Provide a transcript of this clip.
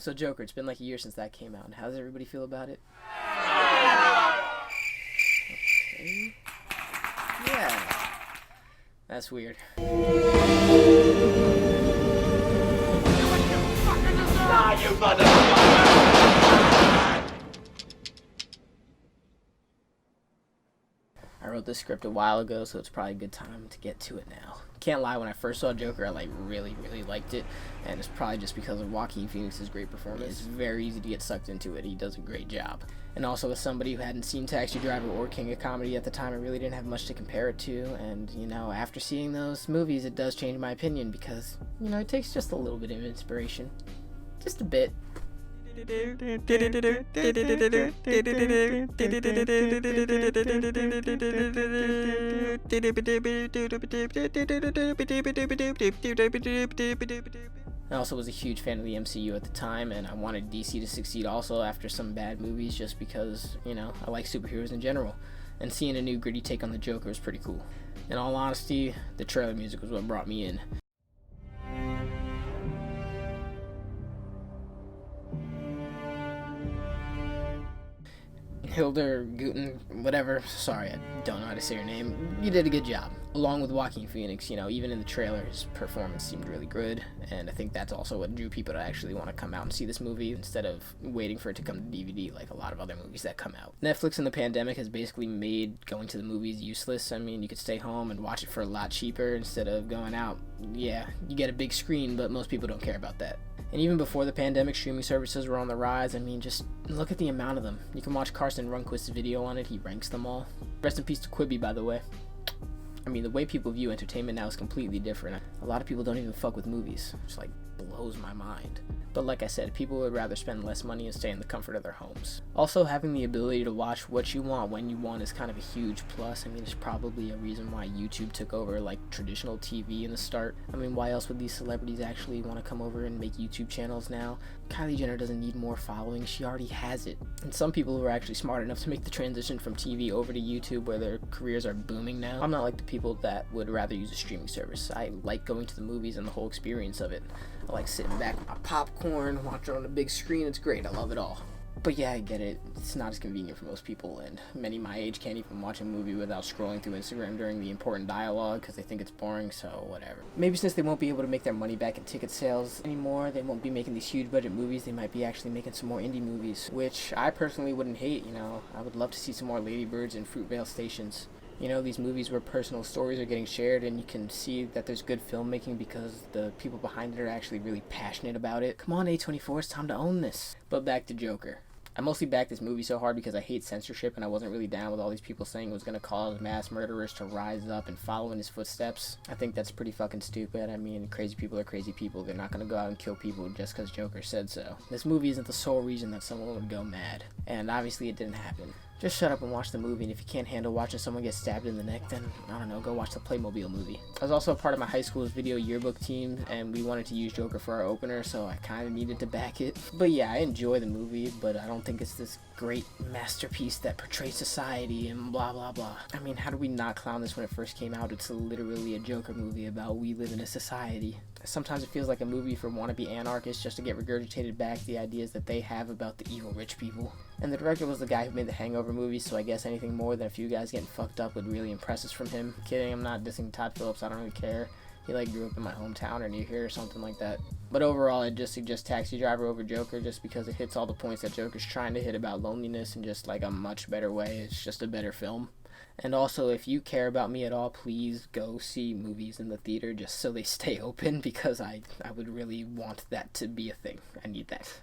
So Joker, it's been like a year since that came out, and how does everybody feel about it? Okay. Yeah. That's weird. You motherfucker! I wrote this script a while ago, so it's probably a good time to get to it now. Can't lie, when I first saw Joker, I really liked it, and it's probably just because of Joaquin Phoenix's great performance. It's very easy to get sucked into it. He does a great job. And also, as somebody who hadn't seen Taxi Driver or King of Comedy at the time, I really didn't have much to compare it to, and, you know, after seeing those movies, it does change my opinion because, you know, it takes just a little bit of inspiration. Just a bit. I also was a huge fan of the MCU at the time, and I wanted DC to succeed also after some bad movies just because, you know, I like superheroes in general. And seeing a new gritty take on the Joker was pretty cool. In all honesty, the trailer music was what brought me in. Hildur Guten, whatever, sorry, I don't know how to say her name, you did a good job. Along with Joaquin Phoenix, you know, even in the trailer, his performance seemed really good, and I think that's also what drew people to actually want to come out and see this movie instead of waiting for it to come to DVD like a lot of other movies that come out. Netflix in the pandemic has basically made going to the movies useless. I mean, you could stay home and watch it for a lot cheaper instead of going out. Yeah, you get a big screen, but most people don't care about that. And even before the pandemic, streaming services were on the rise. I mean, just look at the amount of them. You can watch Carson Runquist's video on it. He ranks them all. Rest in peace to Quibi, by the way. I mean, the way people view entertainment now is completely different. A lot of people don't even fuck with movies. It's like blows my mind. But like I said, people would rather spend less money and stay in the comfort of their homes. Also, having the ability to watch what you want when you want is kind of a huge plus. I mean, it's probably a reason why YouTube took over like traditional TV in the start. I mean, why else would these celebrities actually want to come over and make YouTube channels now? Kylie Jenner doesn't need more following, she already has it. And some people who are actually smart enough to make the transition from TV over to YouTube where their careers are booming now. I'm not like the people that would rather use a streaming service. I like going to the movies and the whole experience of it. I like sitting back with my popcorn, watching on a big screen. It's great. I love it all. But yeah, I get it. It's not as convenient for most people, and many my age can't even watch a movie without scrolling through Instagram during the important dialogue because they think it's boring, so whatever. Maybe since they won't be able to make their money back in ticket sales anymore, they won't be making these huge budget movies, they might be actually making some more indie movies, which I personally wouldn't hate, you know. I would love to see some more Ladybirds and Fruitvale Stations. You know, these movies where personal stories are getting shared and you can see that there's good filmmaking because the people behind it are actually really passionate about it. Come on, A24, it's time to own this. But back to Joker. I mostly backed this movie so hard because I hate censorship and I wasn't really down with all these people saying it was going to cause mass murderers to rise up and follow in his footsteps. I think that's pretty fucking stupid. I mean, crazy people are crazy people. They're not going to go out and kill people just because Joker said so. This movie isn't the sole reason that someone would go mad. And obviously it didn't happen. Just shut up and watch the movie, and if you can't handle watching someone get stabbed in the neck, then, I don't know, go watch the Playmobil movie. I was also a part of my high school's video yearbook team, and we wanted to use Joker for our opener, so I kind of needed to back it. But yeah, I enjoy the movie, but I don't think it's this great masterpiece that portrays society and blah blah blah. I mean, how do we not clown this when it first came out? It's literally a Joker movie about we live in a society. Sometimes it feels like a movie for wannabe anarchists just to get regurgitated back the ideas that they have about the evil rich people. And the director was the guy who made the Hangover movies, so I guess anything more than a few guys getting fucked up would really impress us from him. Kidding, I'm not dissing Todd Phillips, I don't really care. He grew up in my hometown or near here or something like that. But overall, I'd just suggest Taxi Driver over Joker just because it hits all the points that Joker's trying to hit about loneliness in just a much better way. It's just a better film. And also, if you care about me at all, please go see movies in the theater just so they stay open because I would really want that to be a thing. I need that.